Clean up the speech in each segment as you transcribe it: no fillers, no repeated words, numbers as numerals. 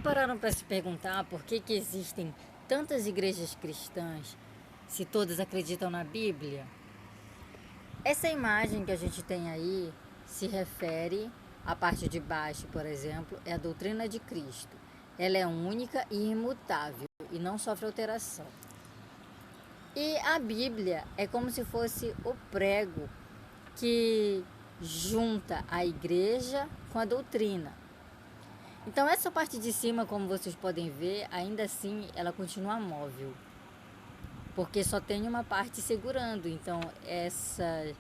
pararam para se perguntar por que existem tantas igrejas cristãs se todas acreditam na Bíblia? Essa imagem que a gente tem aí se refere à parte de baixo, por exemplo, é a doutrina de Cristo. Ela é única e imutável e não sofre alteração. E a Bíblia é como se fosse o prego que junta a igreja com a doutrina. Então essa parte de cima, como vocês podem ver, ainda assim ela continua móvel, porque só tem uma parte segurando. Então essa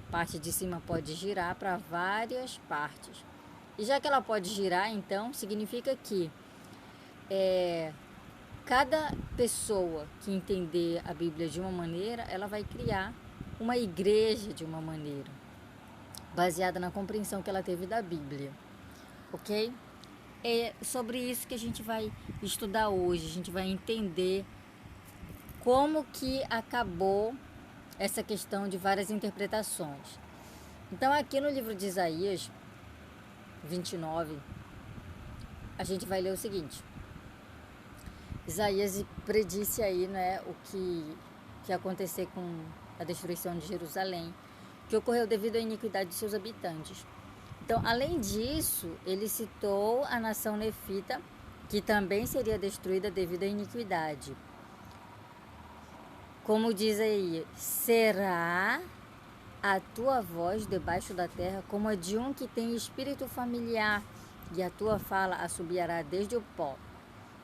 parte de cima pode girar para várias partes. E já que ela pode girar, então significa que cada pessoa que entender a Bíblia de uma maneira, ela vai criar uma igreja de uma maneira, baseada na compreensão que ela teve da Bíblia, ok? É sobre isso que a gente vai estudar hoje. A gente vai entender como que acabou essa questão de várias interpretações. Então aqui no livro de Isaías 29, a gente vai ler o seguinte. Isaías predisse aí, né, o que ia acontecer com a destruição de Jerusalém, que ocorreu devido à iniquidade de seus habitantes. Então, além disso, ele citou a nação nefita, que também seria destruída devido à iniquidade. Como diz aí, será a tua voz debaixo da terra como a de um que tem espírito familiar, e a tua fala assobiará desde o pó.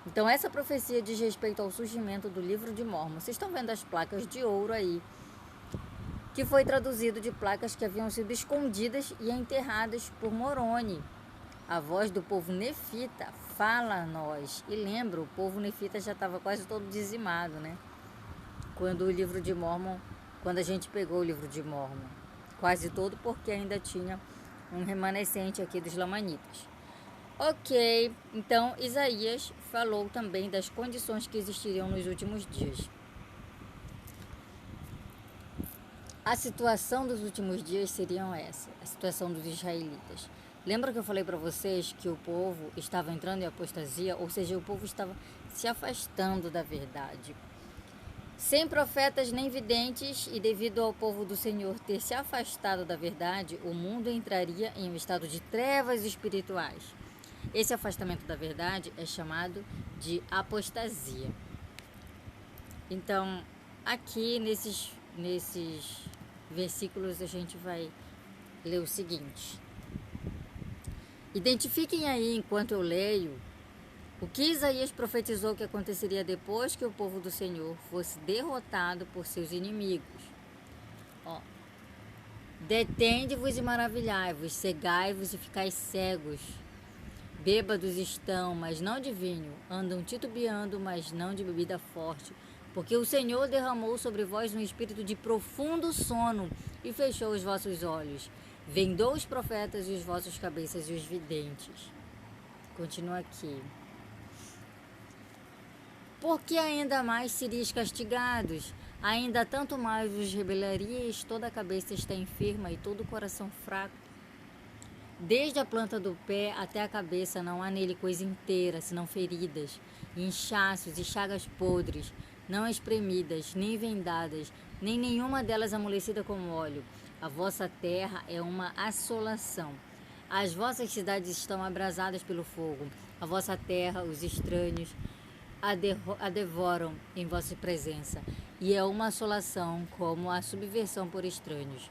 Então, essa profecia diz respeito ao surgimento do livro de Mórmon. Vocês estão vendo as placas de ouro aí, que foi traduzido de placas que haviam sido escondidas e enterradas por Moroni. A voz do povo nefita fala a nós. E lembra, o povo nefita já estava quase todo dizimado, né? Quando o livro de Mórmon, quando a gente pegou o livro de Mórmon. Quase todo, porque ainda tinha um remanescente aqui dos lamanitas. Ok, então Isaías falou também das condições que existiriam nos últimos dias. A situação dos últimos dias seriam essa, a situação dos israelitas. Lembra que eu falei para vocês que o povo estava entrando em apostasia, ou seja, o povo estava se afastando da verdade. Sem profetas nem videntes, e devido ao povo do Senhor ter se afastado da verdade, o mundo entraria em um estado de trevas espirituais. Esse afastamento da verdade é chamado de apostasia. Então, aqui nesses versículos a gente vai ler o seguinte. Identifiquem aí, enquanto eu leio, o que Isaías profetizou que aconteceria depois que o povo do Senhor fosse derrotado por seus inimigos. Detende-vos e maravilhai-vos, cegai-vos e ficai cegos. Bêbados estão, mas não de vinho, andam titubeando, mas não de bebida forte, porque o Senhor derramou sobre vós um espírito de profundo sono e fechou os vossos olhos. Vendou os profetas e os vossos cabeças e os videntes. Continua aqui. Porque ainda mais seríeis castigados, ainda tanto mais vos rebelarias, toda a cabeça está enferma e todo o coração fraco. Desde a planta do pé até a cabeça não há nele coisa inteira, senão feridas, inchaços e chagas podres, não espremidas, nem vendadas, nem nenhuma delas amolecida com óleo. A vossa terra é uma assolação. As vossas cidades estão abrasadas pelo fogo. A vossa terra, os estranhos, a devoram em vossa presença. E é uma assolação como a subversão por estranhos.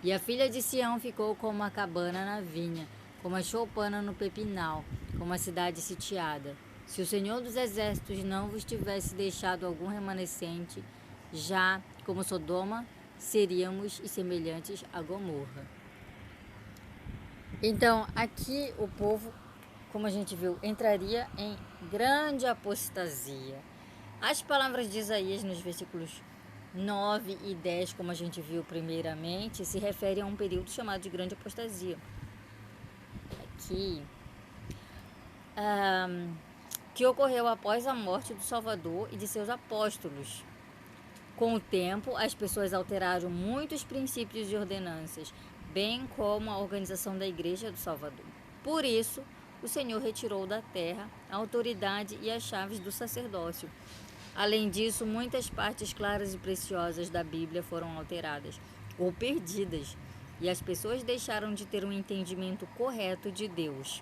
E a filha de Sião ficou como a cabana na vinha, como a choupana no pepinal, como a cidade sitiada. Se o Senhor dos Exércitos não vos tivesse deixado algum remanescente, já como Sodoma, seríamos e semelhantes a Gomorra. Então, aqui o povo, como a gente viu, entraria em grande apostasia. As palavras de Isaías nos versículos 9 e 10, como a gente viu primeiramente, se referem a um período chamado de grande apostasia. Aqui, que ocorreu após a morte do Salvador e de seus apóstolos. Com o tempo, as pessoas alteraram muitos princípios e ordenanças, bem como a organização da Igreja do Salvador. Por isso, o Senhor retirou da terra a autoridade e as chaves do sacerdócio. Além disso, muitas partes claras e preciosas da Bíblia foram alteradas ou perdidas, e as pessoas deixaram de ter um entendimento correto de Deus.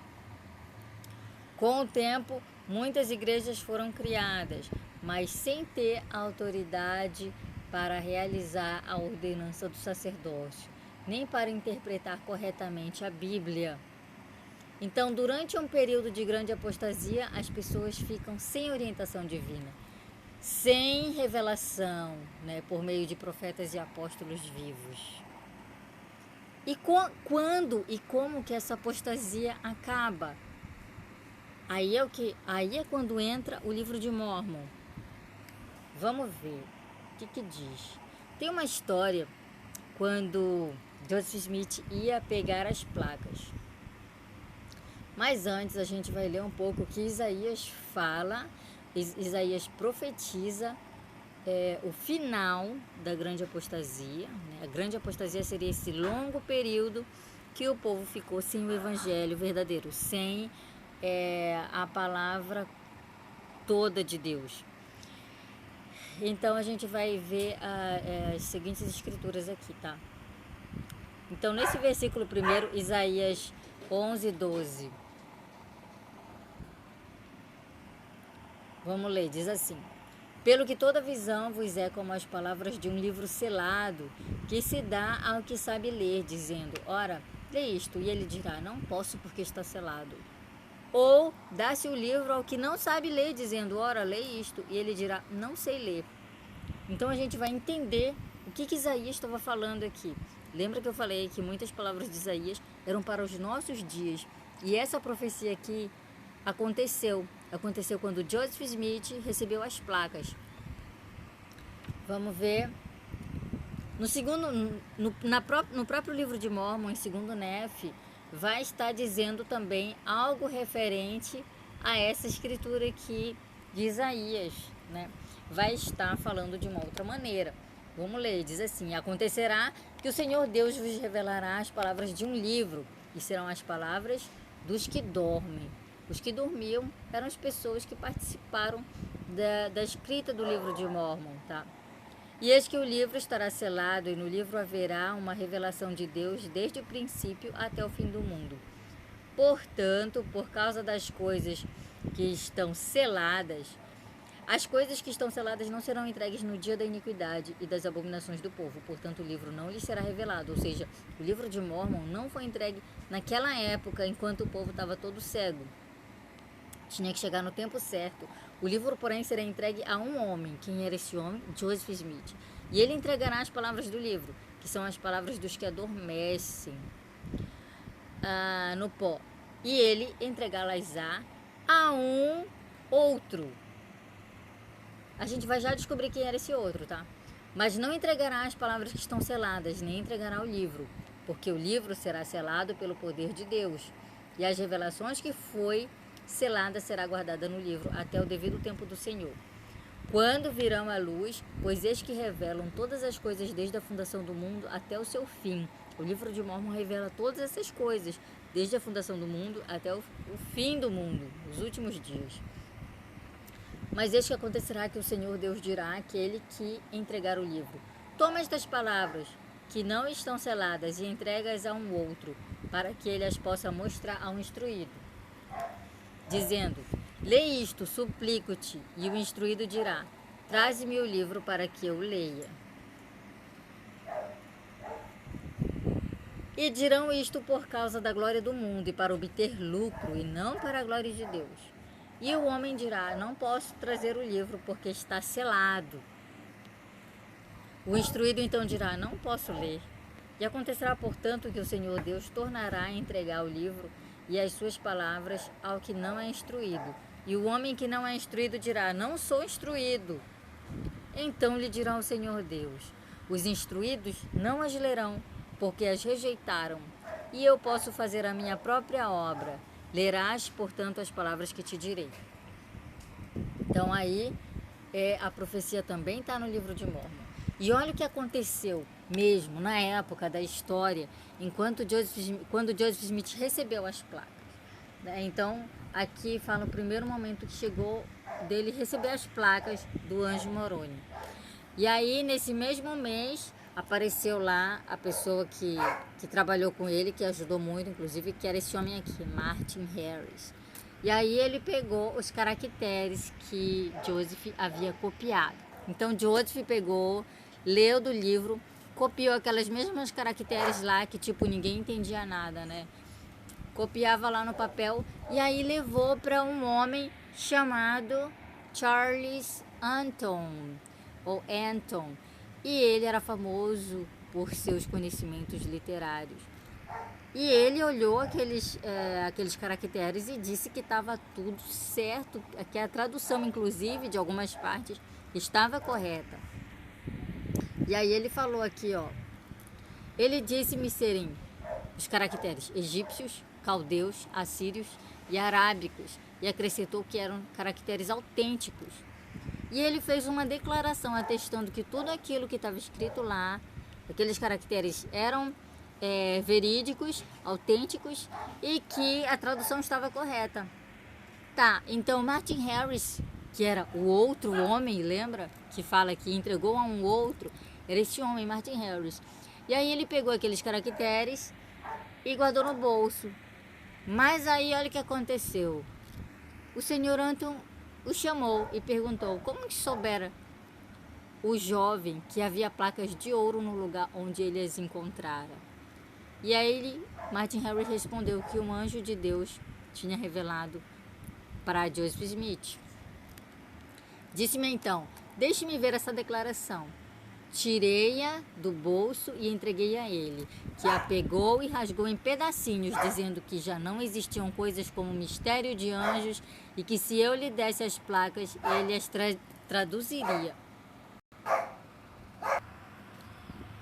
Com o tempo, muitas igrejas foram criadas, mas sem ter a autoridade para realizar a ordenança do sacerdócio, nem para interpretar corretamente a Bíblia. Então, durante um período de grande apostasia, as pessoas ficam sem orientação divina, sem revelação, por meio de profetas e apóstolos vivos. E quando e como que essa apostasia acaba? Aí é quando entra o livro de Mórmon. Vamos ver o que diz. Tem uma história quando Joseph Smith ia pegar as placas. Mas antes a gente vai ler um pouco o que Isaías fala. Isaías profetiza o final da grande apostasia. A grande apostasia seria esse longo período que o povo ficou sem o evangelho verdadeiro, sem a palavra toda de Deus. Então a gente vai ver as seguintes escrituras aqui, tá? Então nesse versículo primeiro, Isaías 11:12. Vamos ler, diz assim: pelo que toda visão vos é como as palavras de um livro selado, que se dá ao que sabe ler, dizendo, ora, lê isto, e ele dirá, não posso porque está selado. Ou dá-se o livro ao que não sabe ler, dizendo, ora, lê isto, e ele dirá, não sei ler. Então a gente vai entender o que Isaías estava falando aqui. Lembra que eu falei que muitas palavras de Isaías eram para os nossos dias, e essa profecia aqui aconteceu quando Joseph Smith recebeu as placas. Vamos ver. No próprio livro de Mórmon, em 2º Nefe, vai estar dizendo também algo referente a essa escritura aqui de Isaías, Vai estar falando de uma outra maneira. Vamos ler, diz assim: acontecerá que o Senhor Deus vos revelará as palavras de um livro, e serão as palavras dos que dormem. Os que dormiam eram as pessoas que participaram da escrita do livro de Mórmon, tá? E eis que o livro estará selado, e no livro haverá uma revelação de Deus desde o princípio até o fim do mundo. Portanto, por causa das coisas que estão seladas, as coisas que estão seladas não serão entregues no dia da iniquidade e das abominações do povo. Portanto, o livro não lhes será revelado. Ou seja, o livro de Mórmon não foi entregue naquela época, enquanto o povo estava todo cego. Tinha que chegar no tempo certo. O livro, porém, será entregue a um homem. Quem era esse homem? Joseph Smith. E ele entregará as palavras do livro, que são as palavras dos que adormecem no pó. E ele entregá-las-á a um outro. A gente vai já descobrir quem era esse outro, tá? Mas não entregará as palavras que estão seladas, nem entregará o livro, porque o livro será selado pelo poder de Deus. E as revelações que foi selada será guardada no livro até o devido tempo do Senhor. Quando virão à luz, pois eis que revelam todas as coisas desde a fundação do mundo até o seu fim. O livro de Mórmon revela todas essas coisas, desde a fundação do mundo até o fim do mundo, os últimos dias. Mas eis que acontecerá que o Senhor Deus dirá àquele que entregar o livro: toma estas palavras, que não estão seladas, e entrega-as a um outro, para que ele as possa mostrar ao instruído, dizendo: lê isto, suplico-te. E o instruído dirá: traze-me o livro para que eu leia. E dirão isto por causa da glória do mundo e para obter lucro, e não para a glória de Deus. E o homem dirá: não posso trazer o livro porque está selado. O instruído então dirá: não posso ler. E acontecerá, portanto, que o Senhor Deus tornará a entregar o livro e as suas palavras ao que não é instruído. E o homem que não é instruído dirá: não sou instruído. Então lhe dirá o Senhor Deus: os instruídos não as lerão, porque as rejeitaram. E eu posso fazer a minha própria obra. Lerás, portanto, as palavras que te direi. Então aí a profecia também está no livro de Mórmon. E olha o que aconteceu mesmo na época da história, quando Joseph Smith recebeu as placas. né? Então, aqui fala o primeiro momento que chegou dele receber as placas do anjo Moroni. E aí, nesse mesmo mês, apareceu lá a pessoa que trabalhou com ele, que ajudou muito, inclusive, que era esse homem aqui, Martin Harris. E aí ele pegou os caracteres que Joseph havia copiado. Então Joseph pegou, leu do livro, copiou aquelas mesmas caracteres lá que tipo ninguém entendia nada, né? Copiava lá no papel e aí levou para um homem chamado Charles Anton, ou Anton. E ele era famoso por seus conhecimentos literários. E ele olhou aqueles caracteres e disse que estava tudo certo, que a tradução, inclusive, de algumas partes estava correta. E aí ele falou aqui, ó. Ele disse-me serem os caracteres egípcios, caldeus, assírios e arábicos, e acrescentou que eram caracteres autênticos. E ele fez uma declaração atestando que tudo aquilo que estava escrito lá, aqueles caracteres eram verídicos, autênticos e que a tradução estava correta. Tá, então Martin Harris, que era o outro homem, lembra? Que fala que entregou a um outro, era esse homem, Martin Harris. E aí ele pegou aqueles caracteres e guardou no bolso. Mas aí olha o que aconteceu. O senhor Anton o chamou e perguntou como que soubera o jovem que havia placas de ouro no lugar onde ele as encontrara. E aí Martin Harris respondeu que um anjo de Deus tinha revelado para Joseph Smith. Disse-me então, deixe-me ver essa declaração. Tirei-a do bolso e entreguei a ele, que a pegou e rasgou em pedacinhos, dizendo que já não existiam coisas como mistério de anjos e que se eu lhe desse as placas, ele as traduziria.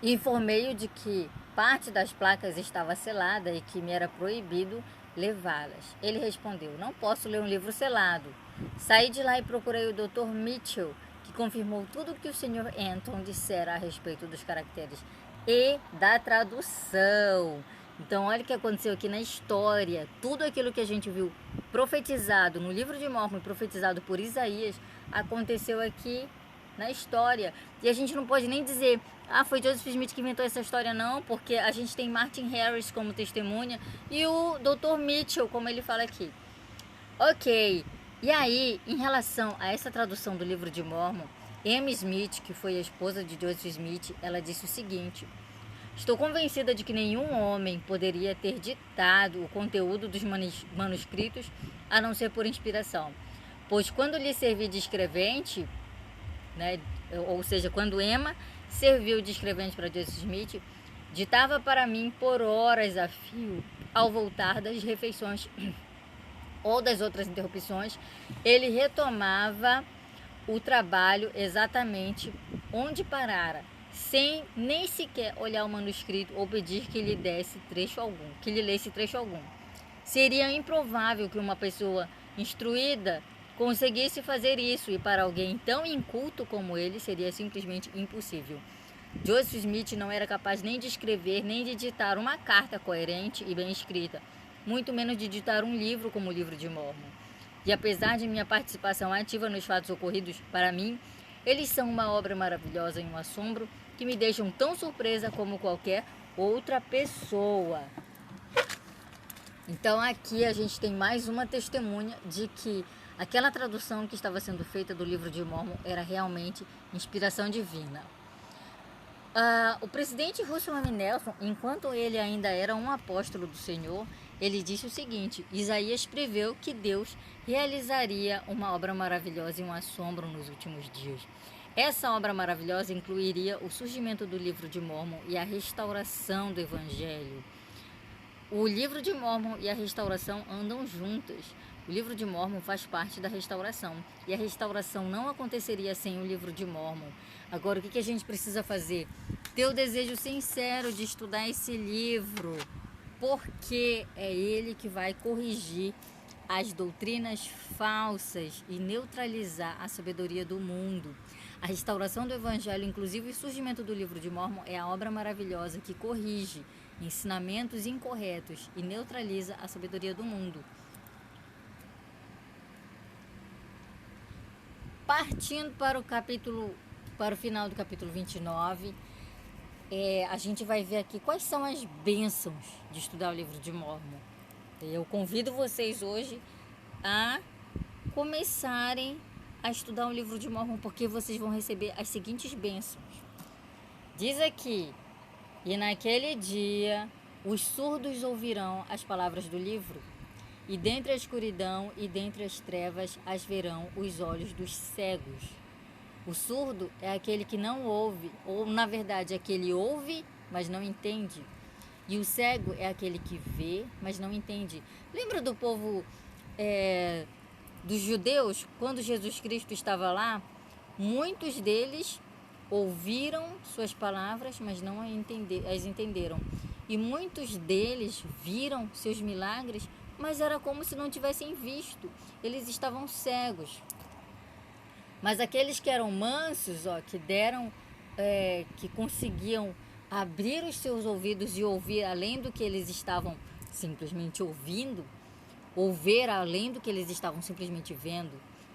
Informei-o de que parte das placas estava selada e que me era proibido levá-las. Ele respondeu, não posso ler um livro selado. Saí de lá e procurei o Dr. Mitchell, que confirmou tudo o que o Sr. Anton dissera a respeito dos caracteres e da tradução. Então, olha o que aconteceu aqui na história. Tudo aquilo que a gente viu profetizado no livro de Mórmon, profetizado por Isaías, aconteceu aqui na história. E a gente não pode nem dizer, foi Joseph Smith que inventou essa história, não, porque a gente tem Martin Harris como testemunha e o Dr. Mitchell, como ele fala aqui. Ok, e aí, em relação a essa tradução do livro de Mórmon, Emma Smith, que foi a esposa de Joseph Smith, ela disse o seguinte: estou convencida de que nenhum homem poderia ter ditado o conteúdo dos manuscritos a não ser por inspiração, pois quando lhe servi de escrevente, né, ou seja, quando Emma serviu de escrevente para Joseph Smith, ditava para mim por horas a fio ao voltar das refeições ou das outras interrupções, ele retomava o trabalho exatamente onde parara, sem nem sequer olhar o manuscrito ou pedir que lhe desse trecho algum, que lhe lesse trecho algum. Seria improvável que uma pessoa instruída conseguisse fazer isso, e para alguém tão inculto como ele seria simplesmente impossível. Joseph Smith não era capaz nem de escrever, nem de ditar uma carta coerente e bem escrita, muito menos de ditar um livro como o livro de Mórmon. E apesar de minha participação ativa nos fatos ocorridos, para mim, eles são uma obra maravilhosa e um assombro que me deixam tão surpresa como qualquer outra pessoa. Então aqui a gente tem mais uma testemunha de que aquela tradução que estava sendo feita do livro de Mórmon era realmente inspiração divina. O presidente Russell M. Nelson, enquanto ele ainda era um apóstolo do Senhor, ele disse o seguinte: Isaías preveu que Deus realizaria uma obra maravilhosa e um assombro nos últimos dias. Essa obra maravilhosa incluiria o surgimento do livro de Mórmon e a restauração do Evangelho. O livro de Mórmon e a restauração andam juntas. O livro de Mórmon faz parte da restauração. E a restauração não aconteceria sem o livro de Mórmon. Agora, o que a gente precisa fazer? Ter o desejo sincero de estudar esse livro, porque é ele que vai corrigir as doutrinas falsas e neutralizar a sabedoria do mundo. A restauração do Evangelho, inclusive o surgimento do livro de Mórmon, é a obra maravilhosa que corrige ensinamentos incorretos e neutraliza a sabedoria do mundo. Partindo para o final do capítulo 29, a gente vai ver aqui quais são as bênçãos de estudar o livro de Mórmon. Eu convido vocês hoje a começarem a estudar o livro de Mórmon, porque vocês vão receber as seguintes bênçãos. Diz aqui: e naquele dia os surdos ouvirão as palavras do livro, e dentre a escuridão e dentre as trevas as verão os olhos dos cegos. O surdo é aquele que não ouve, ou na verdade aquele ouve, mas não entende. E o cego é aquele que vê, mas não entende. Lembra do povo dos judeus, quando Jesus Cristo estava lá? Muitos deles ouviram suas palavras, mas não as entenderam. E muitos deles viram seus milagres, mas era como se não tivessem visto. Eles estavam cegos. Mas aqueles que eram mansos, que conseguiam abrir os seus ouvidos e ouvir além do que eles estavam simplesmente ouvindo, ou ver além do que eles estavam simplesmente vendo,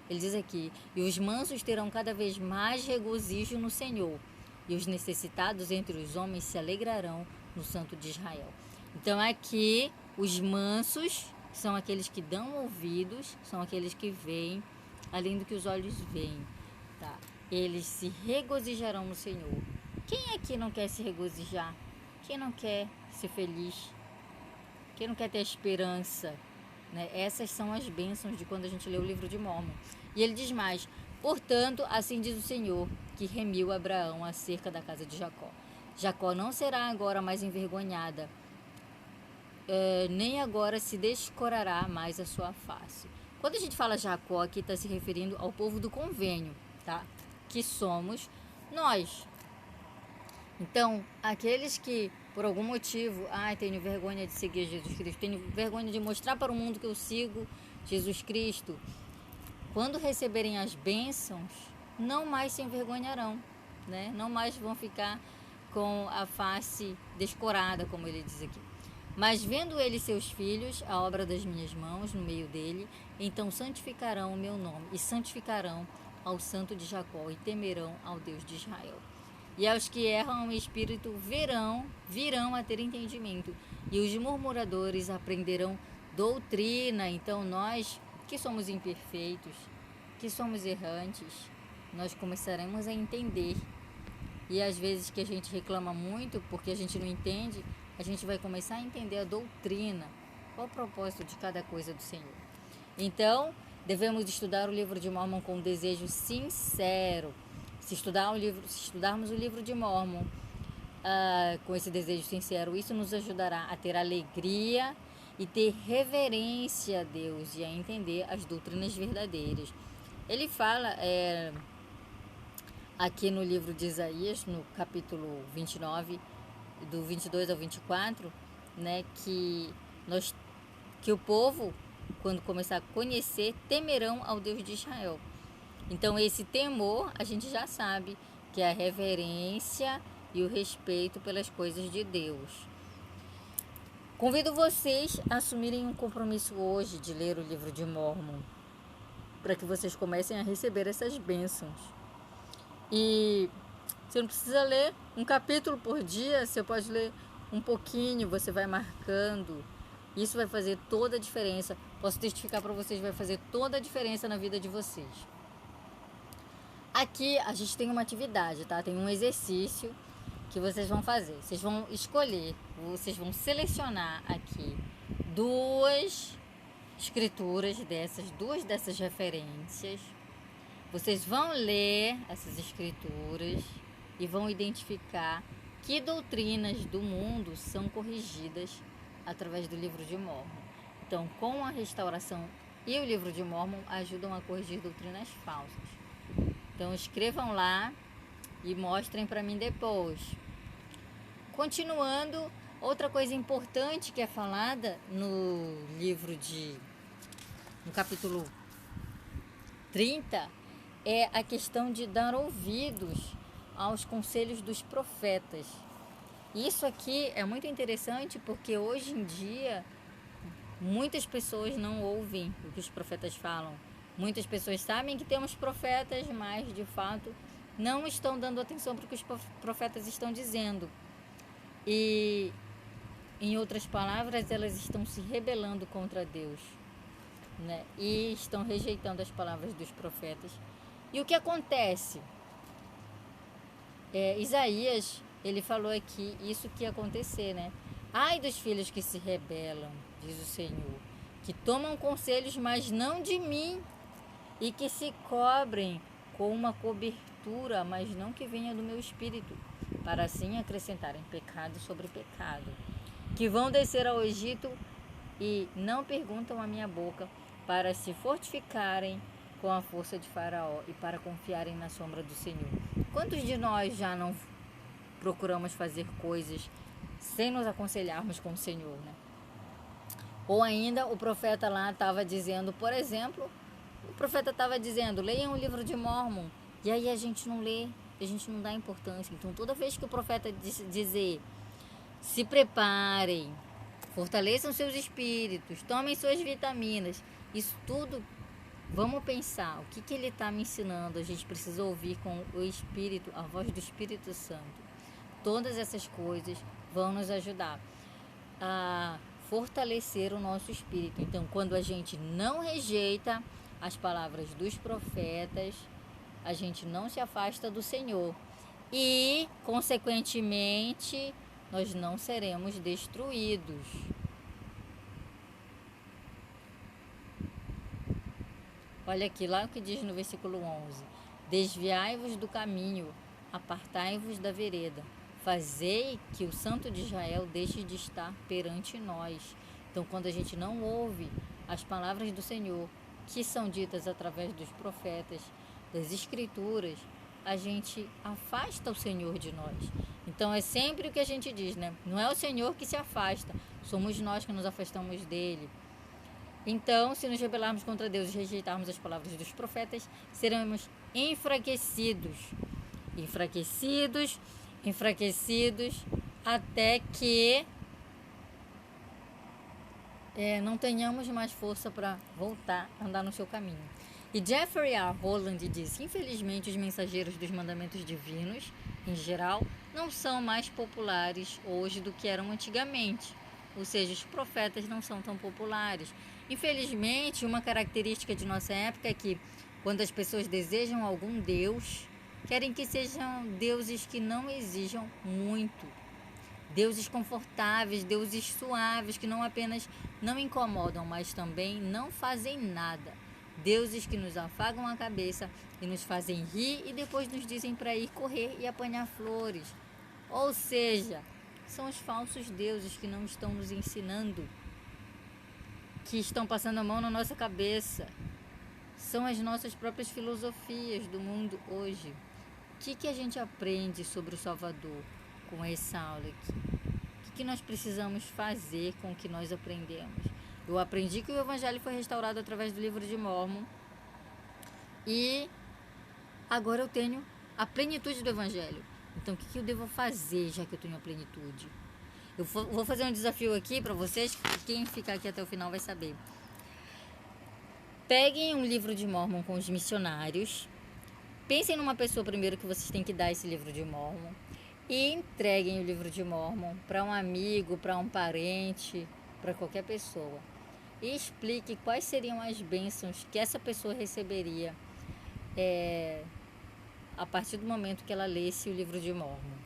ele diz aqui: e os mansos terão cada vez mais regozijo no Senhor, e os necessitados entre os homens se alegrarão no Santo de Israel. Então aqui, os mansos são aqueles que dão ouvidos, são aqueles que veem além do que os olhos veem, tá? Eles se regozijarão no Senhor. Quem aqui não quer se regozijar? Quem não quer ser feliz? Quem não quer ter esperança? Né? Essas são as bênçãos de quando a gente lê o livro de Mórmon. E ele diz mais: portanto, assim diz o Senhor, que remiu Abraão acerca da casa de Jacó. Jacó não será agora mais envergonhada, nem agora se descorará mais a sua face. Quando a gente fala Jacó, aqui está se referindo ao povo do convênio, tá? Que somos nós. Então, aqueles que, por algum motivo, tenho vergonha de seguir Jesus Cristo, tenho vergonha de mostrar para o mundo que eu sigo Jesus Cristo, quando receberem as bênçãos, não mais se envergonharão, né? Não mais vão ficar com a face descorada, como ele diz aqui. Mas vendo ele seus filhos, a obra das minhas mãos no meio dele, então santificarão o meu nome, e santificarão ao santo de Jacó, e temerão ao Deus de Israel. E aos que erram o espírito virão a ter entendimento, e os murmuradores aprenderão doutrina. Então nós, que somos imperfeitos, que somos errantes, nós começaremos a entender. E às vezes que a gente reclama muito porque a gente não entende, a gente vai começar a entender a doutrina, qual o propósito de cada coisa do Senhor. Então, devemos estudar o livro de Mórmon com um desejo sincero. Se estudarmos o livro de Mórmon com esse desejo sincero, isso nos ajudará a ter alegria e ter reverência a Deus e a entender as doutrinas verdadeiras. Ele fala aqui no livro de Isaías, no capítulo 29, do 22 ao 24, né, que o povo, quando começar a conhecer, temerão ao Deus de Israel. Então esse temor, a gente já sabe que é a reverência e o respeito pelas coisas de Deus. Convido vocês a assumirem um compromisso hoje de ler o livro de Mórmon, para que vocês comecem a receber essas bênçãos. E você não precisa ler um capítulo por dia, você pode ler um pouquinho, você vai marcando. Isso vai fazer toda a diferença. Posso testificar para vocês, vai fazer toda a diferença na vida de vocês. Aqui a gente tem uma atividade, tá? Tem um exercício que vocês vão fazer. Vocês vão escolher, vocês vão selecionar aqui duas escrituras duas dessas referências. Vocês vão ler essas escrituras e vão identificar que doutrinas do mundo são corrigidas através do livro de Mórmon. Então, com a restauração e o livro de Mórmon ajudam a corrigir doutrinas falsas. Então, escrevam lá e mostrem para mim depois. Continuando, outra coisa importante que é falada no capítulo 30 é a questão de dar ouvidos aos conselhos dos profetas. Isso aqui é muito interessante porque hoje em dia muitas pessoas não ouvem o que os profetas falam, Muitas pessoas sabem que temos profetas, mas de fato não estão dando atenção para o que os profetas estão dizendo. E, em outras palavras, elas estão se rebelando contra Deus, né? E estão rejeitando as palavras dos profetas. E o que acontece? Isaías, ele falou aqui isso que ia acontecer, né? Ai dos filhos que se rebelam, diz o Senhor, que tomam conselhos, mas não de mim, e que se cobrem com uma cobertura, mas não que venha do meu espírito, para assim acrescentarem pecado sobre pecado, que vão descer ao Egito e não perguntam a minha boca, para se fortificarem com a força de Faraó e para confiarem na sombra do Senhor. Quantos de nós já não procuramos fazer coisas sem nos aconselharmos com o Senhor, né? Ou ainda o profeta lá estava dizendo, por exemplo, o profeta estava dizendo, leiam o livro de Mórmon, e aí a gente não lê, a gente não dá importância. Então toda vez que o profeta dizer, se preparem, fortaleçam seus espíritos, tomem suas vitaminas, isso tudo, vamos pensar, o que ele está me ensinando? A gente precisa ouvir com o Espírito, a voz do Espírito Santo. Todas essas coisas vão nos ajudar a fortalecer o nosso espírito. Então, quando a gente não rejeita as palavras dos profetas, a gente não se afasta do Senhor e, consequentemente, nós não seremos destruídos. Olha aqui, lá o que diz no versículo 11: desviai-vos do caminho, apartai-vos da vereda, fazei que o Santo de Israel deixe de estar perante nós. Então, quando a gente não ouve as palavras do Senhor, que são ditas através dos profetas, das Escrituras, a gente afasta o Senhor de nós. Então, é sempre o que a gente diz, né? Não é o Senhor que se afasta, somos nós que nos afastamos dele. Então, se nos rebelarmos contra Deus e rejeitarmos as palavras dos profetas, seremos enfraquecidos, até que não tenhamos mais força para voltar a andar no seu caminho. E Jeffrey R. Holland diz, infelizmente os mensageiros dos mandamentos divinos, em geral, não são mais populares hoje do que eram antigamente. Ou seja, os profetas não são tão populares. Infelizmente, uma característica de nossa época é que, quando as pessoas desejam algum Deus, querem que sejam deuses que não exijam muito. Deuses confortáveis, deuses suaves, que não apenas não incomodam, mas também não fazem nada. Deuses que nos afagam a cabeça e nos fazem rir e depois nos dizem para ir correr e apanhar flores. Ou seja, são os falsos deuses que não estão nos ensinando, que estão passando a mão na nossa cabeça. São as nossas próprias filosofias do mundo hoje. O que a gente aprende sobre o Salvador com essa aula aqui? O que nós precisamos fazer com o que nós aprendemos? Eu aprendi que o Evangelho foi restaurado através do livro de Mórmon e agora eu tenho a plenitude do Evangelho. Então, o que eu devo fazer já que eu tenho a plenitude? Eu vou fazer um desafio aqui para vocês, quem ficar aqui até o final vai saber. Peguem um livro de Mórmon com os missionários, pensem numa pessoa primeiro que vocês têm que dar esse livro de Mórmon e entreguem o livro de Mórmon para um amigo, para um parente, para qualquer pessoa. E explique quais seriam as bênçãos que essa pessoa receberia a partir do momento que ela lesse o livro de Mórmon.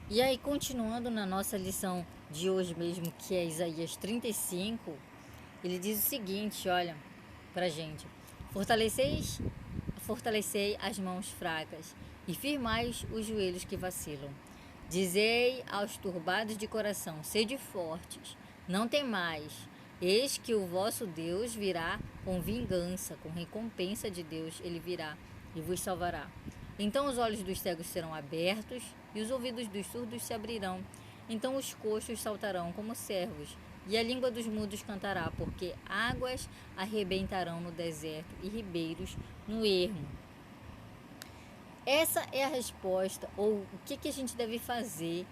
E aí, continuando na nossa lição de hoje mesmo, que é Isaías 35, ele diz o seguinte, olha, pra gente: fortalecei as mãos fracas e firmai os joelhos que vacilam. Dizei aos turbados de coração, sede fortes, não temais, eis que o vosso Deus virá com vingança, com recompensa de Deus, ele virá e vos salvará. Então os olhos dos cegos serão abertos e os ouvidos dos surdos se abrirão. Então os coxos saltarão como servos e a língua dos mudos cantará, porque águas arrebentarão no deserto e ribeiros no ermo. Essa é a resposta, ou o que a gente deve fazer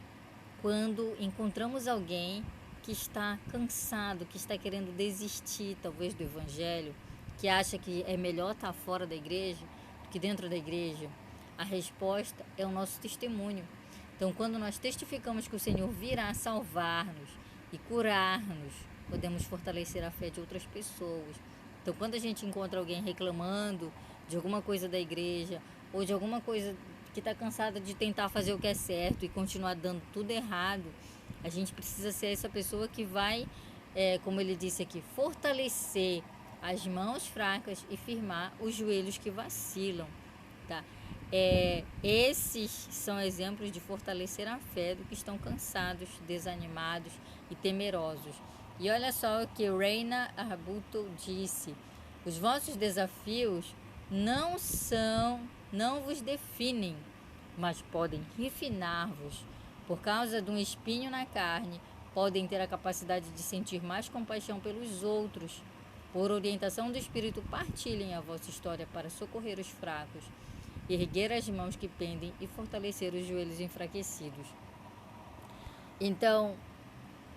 quando encontramos alguém que está cansado, que está querendo desistir, talvez, do Evangelho, que acha que é melhor estar fora da igreja do que dentro da igreja, a resposta é o nosso testemunho. Então, quando nós testificamos que o Senhor virá salvar-nos e curar-nos, podemos fortalecer a fé de outras pessoas. Então, quando a gente encontra alguém reclamando de alguma coisa da igreja ou de alguma coisa que está cansada de tentar fazer o que é certo e continuar dando tudo errado, a gente precisa ser essa pessoa que vai, como ele disse aqui, fortalecer as mãos fracas e firmar os joelhos que vacilam, tá? Esses são exemplos de fortalecer a fé do que estão cansados, desanimados e temerosos. E olha só o que Reina Arbuto disse: os vossos desafios não vos definem, mas podem refinar-vos. Por causa de um espinho na carne, podem ter a capacidade de sentir mais compaixão pelos outros. Por orientação do Espírito, partilhem a vossa história para socorrer os fracos, erguer as mãos que pendem e fortalecer os joelhos enfraquecidos. Então,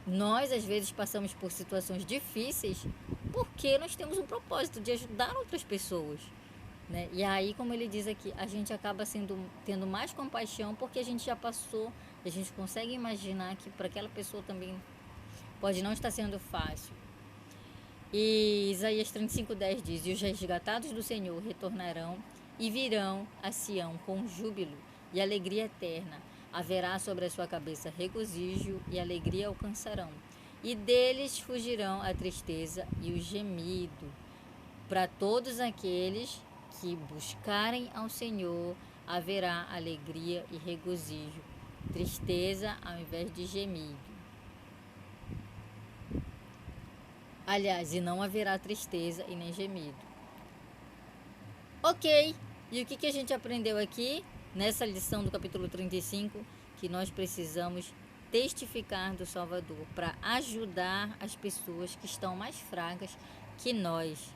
nós às vezes passamos por situações difíceis porque nós temos um propósito de ajudar outras pessoas, né? E aí, como ele diz aqui, a gente acaba tendo mais compaixão porque a gente já passou, a gente consegue imaginar que para aquela pessoa também pode não estar sendo fácil. E Isaías 35:10 diz: e os resgatados do Senhor retornarão e virão a Sião com júbilo e alegria eterna. Haverá sobre a sua cabeça regozijo e alegria alcançarão. E deles fugirão a tristeza e o gemido. Para todos aqueles que buscarem ao Senhor, haverá alegria e regozijo. Tristeza ao invés de gemido. Aliás, e não haverá tristeza e nem gemido. Ok, e o que a gente aprendeu aqui nessa lição do capítulo 35? Que nós precisamos testificar do Salvador para ajudar as pessoas que estão mais fracas que nós.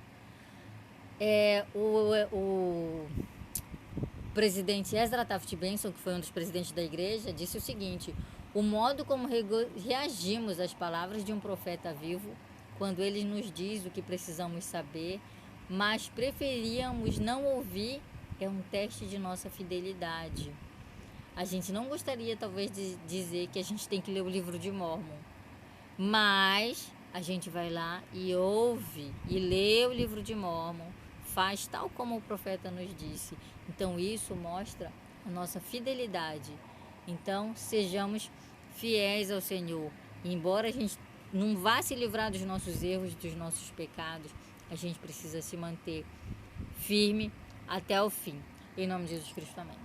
O presidente Ezra Taft Benson, que foi um dos presidentes da igreja, disse o seguinte: o modo como reagimos às palavras de um profeta vivo, quando ele nos diz o que precisamos saber, mas preferíamos não ouvir, é um teste de nossa fidelidade. A gente não gostaria, talvez, de dizer que a gente tem que ler o livro de Mórmon, mas a gente vai lá e ouve e lê o livro de Mórmon, faz tal como o profeta nos disse. Então, isso mostra a nossa fidelidade. Então, sejamos fiéis ao Senhor. E embora a gente não vá se livrar dos nossos erros, dos nossos pecados, a gente precisa se manter firme até o fim. Em nome de Jesus Cristo, amém.